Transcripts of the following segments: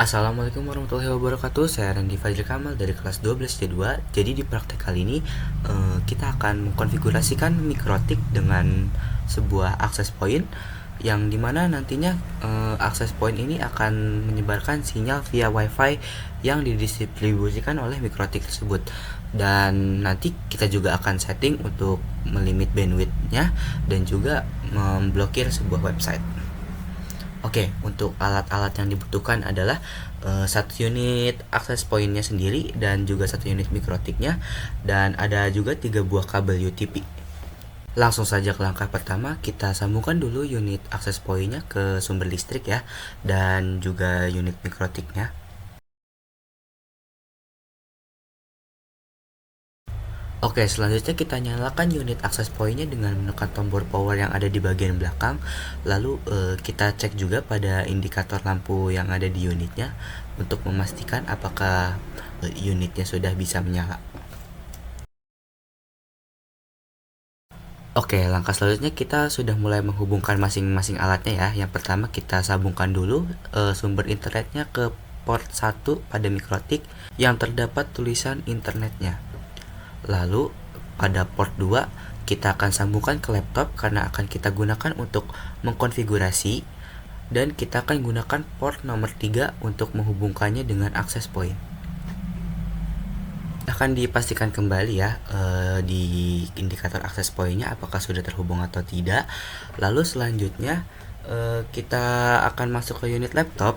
Assalamualaikum warahmatullahi wabarakatuh. Saya Randy Fajri Kamal dari kelas 12 C2. Jadi di praktek kali ini kita akan mengkonfigurasikan mikrotik dengan sebuah access point yang dimana nantinya access point ini akan menyebarkan sinyal via WiFi yang didistribusikan oleh mikrotik tersebut. Dan nanti kita juga akan setting untuk melimit bandwidth-nya dan juga memblokir sebuah website. Oke, untuk alat-alat yang dibutuhkan adalah satu unit access point-nya sendiri dan juga satu unit mikrotiknya, dan ada juga 3 buah kabel UTP. Langsung saja ke langkah pertama, kita sambungkan dulu unit access point-nya ke sumber listrik ya, dan juga unit mikrotiknya. Oke, selanjutnya kita nyalakan unit access point-nya dengan menekan tombol power yang ada di bagian belakang. Lalu kita cek juga pada indikator lampu yang ada di unitnya untuk memastikan apakah unitnya sudah bisa menyala. Oke, langkah selanjutnya kita sudah mulai menghubungkan masing-masing alatnya ya. Yang pertama kita sambungkan dulu sumber internetnya ke port 1 pada mikrotik yang terdapat tulisan internetnya. Lalu pada port 2 kita akan sambungkan ke laptop karena akan kita gunakan untuk mengkonfigurasi, dan kita akan gunakan port nomor 3 untuk menghubungkannya dengan access point. Akan dipastikan kembali ya di indikator access point-nya apakah sudah terhubung atau tidak. Lalu selanjutnya kita akan masuk ke unit laptop.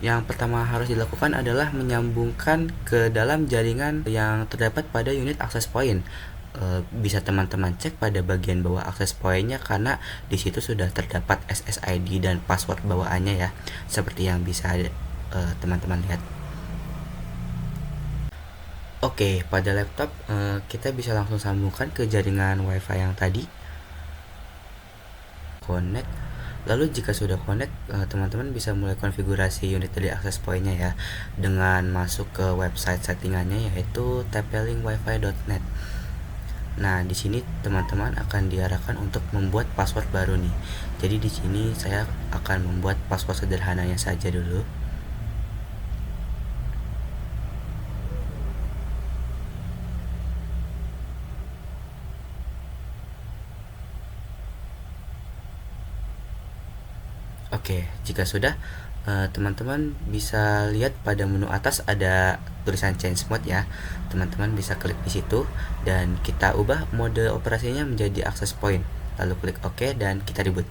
Yang pertama harus dilakukan adalah menyambungkan ke dalam jaringan yang terdapat pada unit access point. Bisa teman-teman cek pada bagian bawah access point-nya karena di situ sudah terdapat SSID dan password bawaannya ya, seperti yang bisa teman-teman lihat. Oke, pada laptop kita bisa langsung sambungkan ke jaringan WiFi yang tadi. Connect. Lalu jika sudah connect, teman-teman bisa mulai konfigurasi unit dari access point-nya ya, dengan masuk ke website settingannya yaitu tplink-wifi.net. Nah, di sini teman-teman akan diarahkan untuk membuat password baru nih. Jadi di sini saya akan membuat password sederhananya saja dulu. Oke, jika sudah, teman-teman bisa lihat pada menu atas ada tulisan change mode ya. Teman-teman bisa klik di situ dan kita ubah mode operasinya menjadi access point. Lalu klik OK dan kita reboot.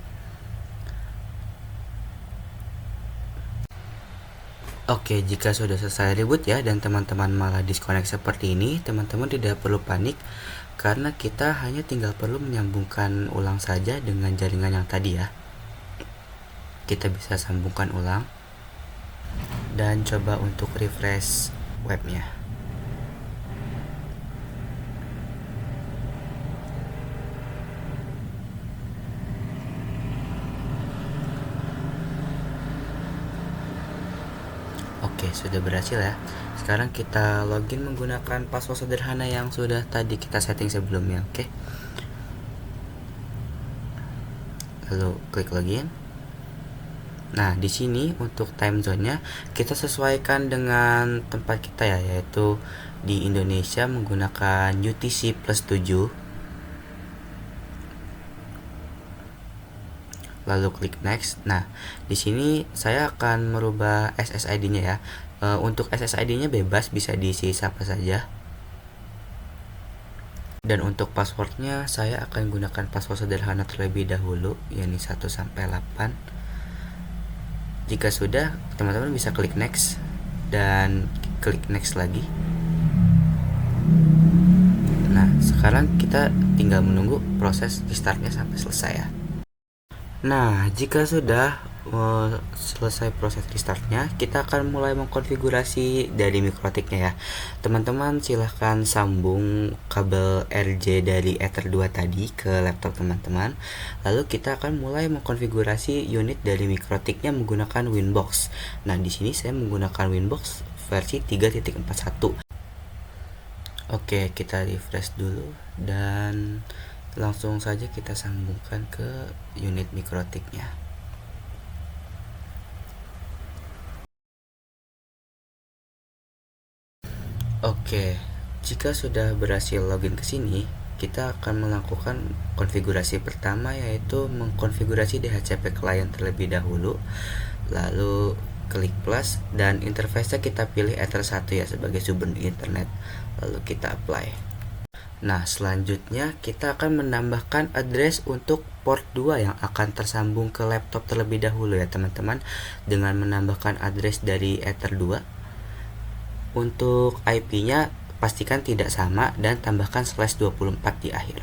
Oke, jika sudah selesai reboot ya dan teman-teman malah disconnect seperti ini, teman-teman tidak perlu panik karena kita hanya tinggal perlu menyambungkan ulang saja dengan jaringan yang tadi ya. Kita bisa sambungkan ulang dan coba untuk refresh webnya. Oke, sudah berhasil ya. Sekarang kita login menggunakan password sederhana yang sudah tadi kita setting sebelumnya. Oke, lalu klik login. Nah, di sini untuk time zone-nya kita sesuaikan dengan tempat kita ya, yaitu di Indonesia menggunakan UTC plus 7. Lalu klik next. Nah, di sini saya akan merubah SSID-nya ya. Untuk SSID-nya bebas, bisa diisi apa saja. Dan untuk passwordnya saya akan gunakan password sederhana terlebih dahulu, yakni 1 sampai 8. Jika sudah, teman-teman bisa klik next dan klik next lagi. Nah, sekarang kita tinggal menunggu proses restartnya sampai selesai ya. Nah, jika sudah selesai proses restartnya, kita akan mulai mengkonfigurasi dari mikrotiknya ya. Teman-teman silahkan sambung kabel RJ dari Ether 2 tadi ke laptop teman-teman. Lalu kita akan mulai mengkonfigurasi unit dari mikrotiknya menggunakan Winbox. Nah, di sini saya menggunakan Winbox versi 3.41. Oke, kita refresh dulu dan langsung saja kita sambungkan ke unit mikrotiknya. Oke, jika sudah berhasil login ke sini, kita akan melakukan konfigurasi pertama, yaitu mengkonfigurasi DHCP client terlebih dahulu. Lalu klik plus dan interface-nya kita pilih Ether 1 ya sebagai sumber internet. Lalu kita apply. Nah, selanjutnya kita akan menambahkan address untuk port 2 yang akan tersambung ke laptop terlebih dahulu ya teman-teman, dengan menambahkan address dari Ether 2. Untuk IP-nya pastikan tidak sama dan tambahkan /24 di akhir.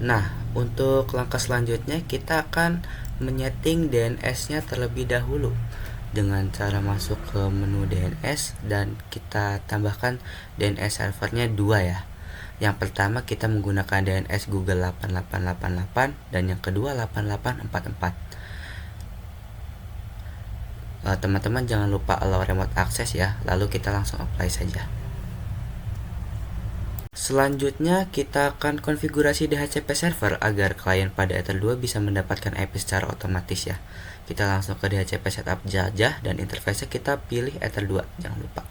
Nah, untuk langkah selanjutnya kita akan menyeting DNS-nya terlebih dahulu dengan cara masuk ke menu DNS dan kita tambahkan DNS servernya 2 ya. Yang pertama kita menggunakan DNS Google 8888 dan yang kedua 8844. Teman-teman jangan lupa allow remote access ya, lalu kita langsung apply saja. Selanjutnya kita akan konfigurasi DHCP server agar klien pada Ether 2 bisa mendapatkan IP secara otomatis ya. Kita langsung ke DHCP setup saja dan interface kita pilih Ether 2, jangan lupa.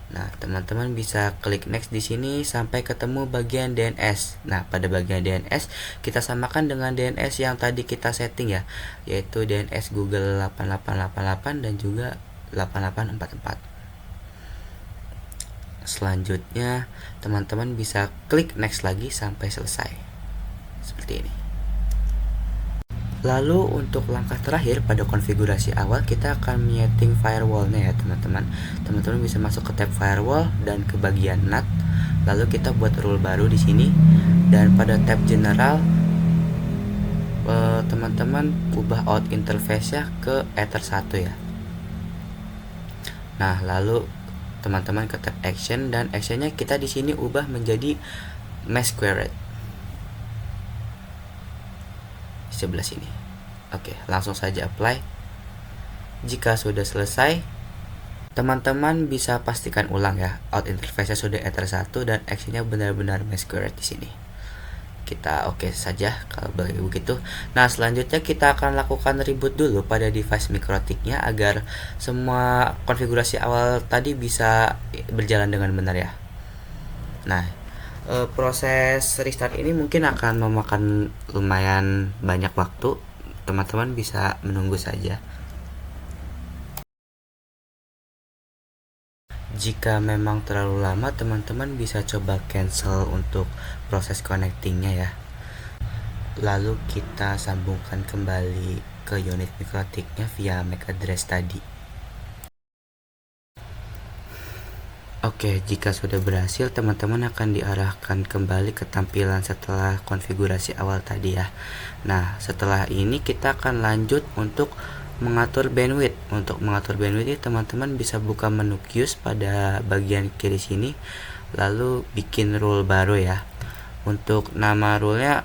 Nah, teman-teman bisa klik next di sini sampai ketemu bagian DNS. Nah, pada bagian DNS kita samakan dengan DNS yang tadi kita setting ya, yaitu DNS Google 8888 dan juga 8844. Selanjutnya, teman-teman bisa klik next lagi sampai selesai. Seperti ini. Lalu untuk langkah terakhir pada konfigurasi awal kita akan menyeting firewall-nya ya teman-teman. Teman-teman bisa masuk ke tab firewall dan ke bagian NAT. Lalu kita buat rule baru di sini dan pada tab general teman-teman ubah out interface-nya ke Ether 1 ya. Nah, lalu teman-teman ke tab action dan actionnya kita di sini ubah menjadi masquerade. Sebelah sini. Oke, langsung saja apply. Jika sudah selesai, teman-teman bisa pastikan ulang ya, out interface-nya sudah Ether 1 dan actionnya benar-benar masquerade di sini. Kita oke saja kalau begitu. Nah, selanjutnya kita akan lakukan reboot dulu pada device mikrotiknya agar semua konfigurasi awal tadi bisa berjalan dengan benar ya. Nah, proses restart ini mungkin akan memakan lumayan banyak waktu. Teman-teman bisa menunggu saja. Jika memang terlalu lama, teman-teman bisa coba cancel untuk proses connectingnya ya. Lalu kita sambungkan kembali ke unit mikrotiknya via MAC address tadi. Oke, jika sudah berhasil, teman-teman akan diarahkan kembali ke tampilan setelah konfigurasi awal tadi ya. Nah, setelah ini kita akan lanjut untuk mengatur bandwidth. Untuk mengatur bandwidth, teman-teman bisa buka menu queues pada bagian kiri sini, lalu bikin rule baru ya. Untuk nama rule-nya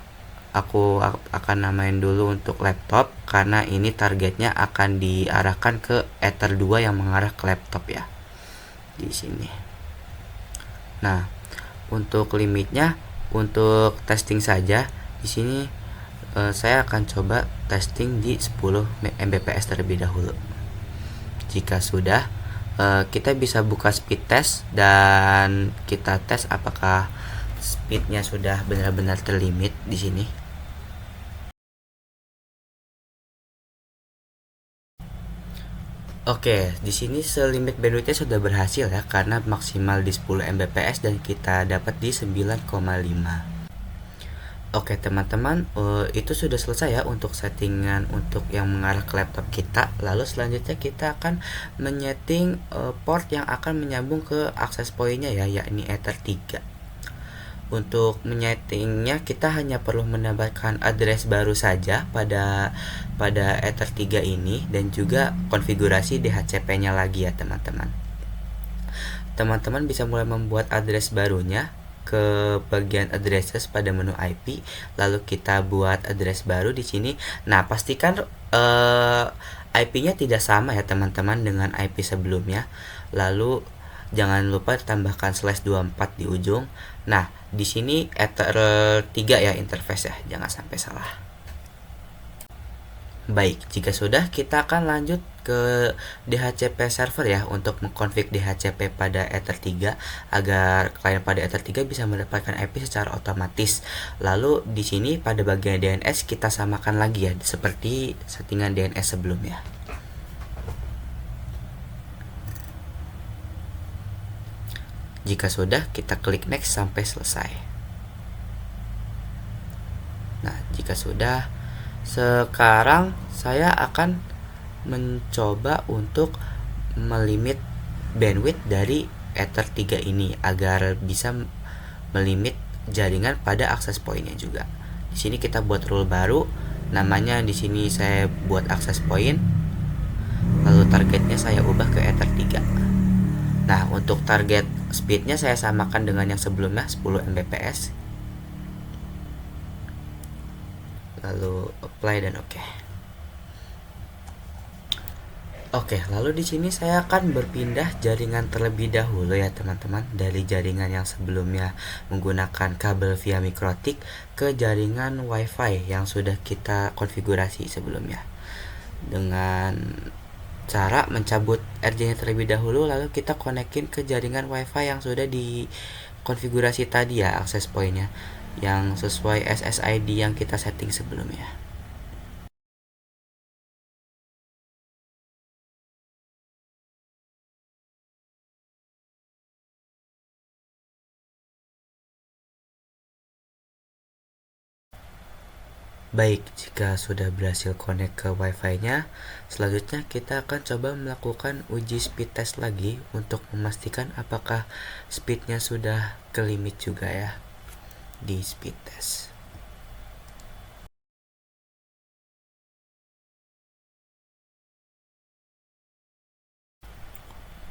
aku akan namain dulu untuk laptop karena ini targetnya akan diarahkan ke Ether 2 yang mengarah ke laptop ya. Di sini. Nah, untuk limitnya untuk testing saja di sini saya akan coba testing di 10 Mbps terlebih dahulu. Jika sudah, kita bisa buka speed test dan kita tes apakah speednya sudah benar-benar terlimit di sini. Oke, di sini selimit bandwidthnya sudah berhasil ya karena maksimal di 10 Mbps dan kita dapat di 9,5. Oke teman-teman, itu sudah selesai ya untuk settingan untuk yang mengarah ke laptop kita. Lalu selanjutnya kita akan menyeting port yang akan menyambung ke access point-nya ya, yakni Ether 3. Untuk menyetingnya kita hanya perlu menambahkan address baru saja pada Ether 3 ini dan juga konfigurasi DHCP-nya lagi ya teman-teman. Teman-teman bisa mulai membuat address barunya ke bagian addresses pada menu IP, lalu kita buat address baru di sini. Nah, pastikan IP-nya tidak sama ya teman-teman dengan IP sebelumnya. Lalu jangan lupa tambahkan /24 di ujung. Nah, di sini Ether 3 ya interface ya, jangan sampai salah. Baik, jika sudah, kita akan lanjut ke DHCP server ya untuk mengkonfig DHCP pada Ether 3 agar klien pada Ether 3 bisa mendapatkan IP secara otomatis. Lalu di sini pada bagian DNS kita samakan lagi ya seperti settingan DNS sebelumnya. Jika sudah, kita klik next sampai selesai. Nah, jika sudah, sekarang saya akan mencoba untuk melimit bandwidth dari Ether 3 ini agar bisa melimit jaringan pada akses pointnya juga. Di sini kita buat rule baru, namanya di sini saya buat akses point. Lalu targetnya saya ubah ke Ether 3. Nah, untuk target speednya saya samakan dengan yang sebelumnya 10 Mbps. Lalu apply dan oke. Oke, lalu di sini saya akan berpindah jaringan terlebih dahulu ya teman-teman, dari jaringan yang sebelumnya menggunakan kabel via mikrotik ke jaringan WiFi yang sudah kita konfigurasi sebelumnya. Dengan cara mencabut RJ-nya terlebih dahulu, lalu kita konekin ke jaringan WiFi yang sudah dikonfigurasi tadi ya, akses pointnya yang sesuai SSID yang kita setting sebelumnya. Baik, jika sudah berhasil connect ke WiFi-nya, selanjutnya kita akan coba melakukan uji speed test lagi untuk memastikan apakah speednya sudah ke limit juga ya di speed test.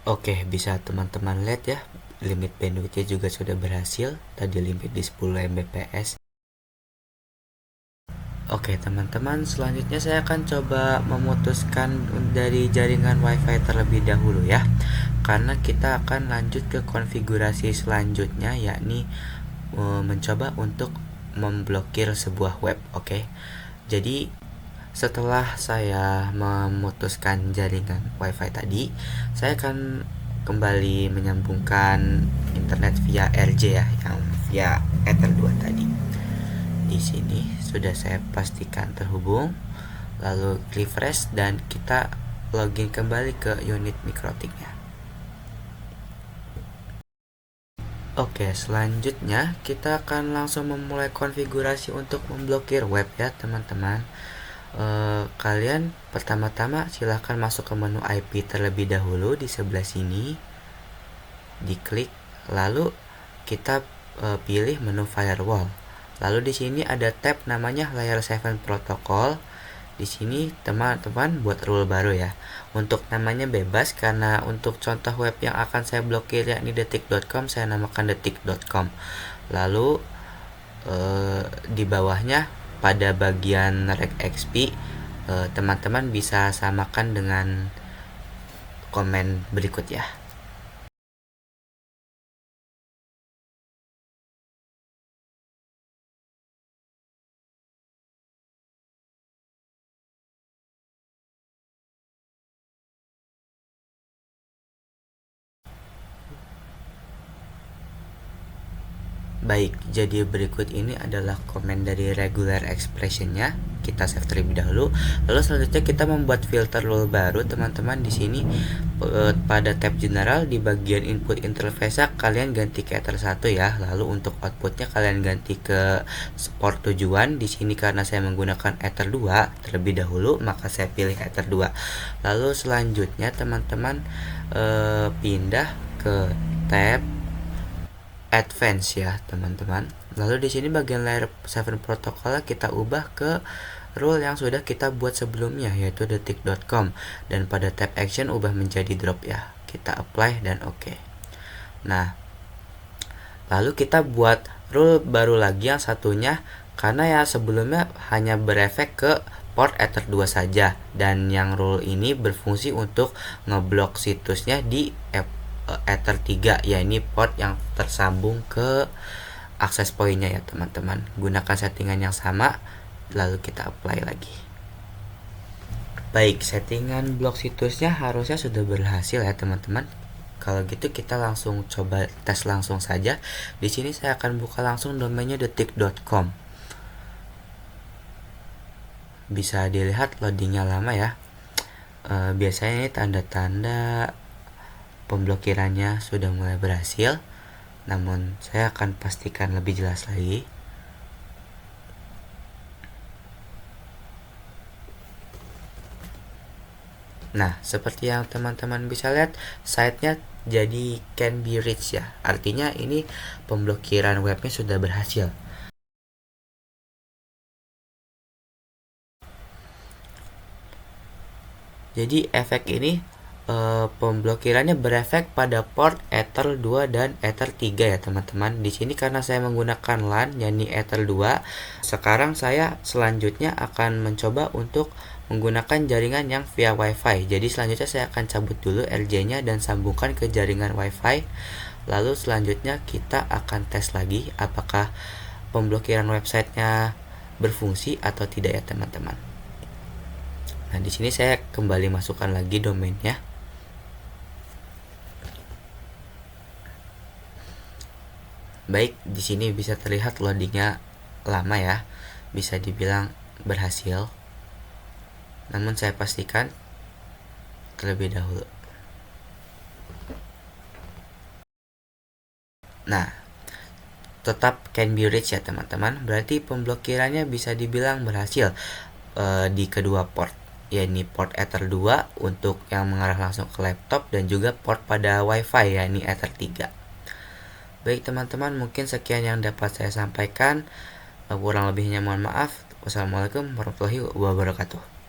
Oke, bisa teman-teman lihat ya, limit bandwidth-nya juga sudah berhasil, tadi limit di 10 Mbps. Oke teman-teman, selanjutnya saya akan coba memutuskan dari jaringan WiFi terlebih dahulu ya, karena kita akan lanjut ke konfigurasi selanjutnya, yakni mencoba untuk memblokir sebuah web. Oke, jadi setelah saya memutuskan jaringan WiFi tadi, saya akan kembali menyambungkan internet via RJ ya, yang via Ether 2 tadi. Di sini sudah saya pastikan terhubung, lalu refresh dan kita login kembali ke unit mikrotiknya. Oke, selanjutnya kita akan langsung memulai konfigurasi untuk memblokir web ya teman-teman. Kalian pertama-tama silahkan masuk ke menu IP terlebih dahulu di sebelah sini, diklik, lalu kita pilih menu firewall. Lalu di sini ada tab namanya Layer 7 Protocol. Di sini teman-teman buat rule baru ya. Untuk namanya bebas karena untuk contoh web yang akan saya blokir yakni detik.com, saya namakan detik.com. Lalu di bawahnya pada bagian regexp teman-teman bisa samakan dengan komen berikut ya. Baik, jadi berikut ini adalah komen dari regular expressionnya. Kita save terlebih dahulu. Lalu selanjutnya kita membuat filter rule baru, teman-teman. Di sini pada tab general di bagian input interface kalian ganti ke Ether 1 ya. Lalu untuk outputnya kalian ganti ke port tujuan. Di sini karena saya menggunakan Ether 2 terlebih dahulu, maka saya pilih Ether 2. Lalu selanjutnya teman-teman pindah ke tab advance ya teman-teman. Lalu di sini bagian layer 7 protokol kita ubah ke rule yang sudah kita buat sebelumnya, yaitu detik.com, dan pada tab action ubah menjadi drop ya. Kita apply dan oke. Nah, lalu kita buat rule baru lagi yang satunya, karena ya sebelumnya hanya berefek ke port Ether 2 saja, dan yang rule ini berfungsi untuk ngeblok situsnya di Ether 3, ya ini port yang tersambung ke akses pointnya ya teman-teman. Gunakan settingan yang sama, lalu kita apply lagi. Baik, settingan blok situsnya harusnya sudah berhasil ya teman-teman. Kalau gitu kita langsung coba tes langsung saja. Di sini saya akan buka langsung domainnya detik.com. Bisa dilihat loadingnya lama ya. Biasanya ini tanda-tanda pemblokirannya sudah mulai berhasil. Namun saya akan pastikan lebih jelas lagi. Nah, seperti yang teman-teman bisa lihat, site-nya jadi can be reached ya. Artinya ini pemblokiran webnya sudah berhasil. Jadi efek ini pemblokirannya berefek pada port Ether 2 dan Ether 3 ya teman-teman. Di sini karena saya menggunakan LAN yakni Ether 2, sekarang saya selanjutnya akan mencoba untuk menggunakan jaringan yang via WiFi. Jadi selanjutnya saya akan cabut dulu RJ-nya dan sambungkan ke jaringan WiFi. Lalu selanjutnya kita akan tes lagi apakah pemblokiran websitenya berfungsi atau tidak ya teman-teman. Nah, di sini saya kembali masukkan lagi domainnya. Baik, di sini bisa terlihat loadingnya lama ya. Bisa dibilang berhasil. Namun saya pastikan terlebih dahulu. Nah, tetap can be reached ya teman-teman. Berarti pemblokirannya bisa dibilang berhasil di kedua port, yakni port Ether 2 untuk yang mengarah langsung ke laptop dan juga port pada WiFi yakni Ether 3. Baik teman-teman, mungkin sekian yang dapat saya sampaikan. Kurang lebihnya mohon maaf. Wassalamualaikum warahmatullahi wabarakatuh.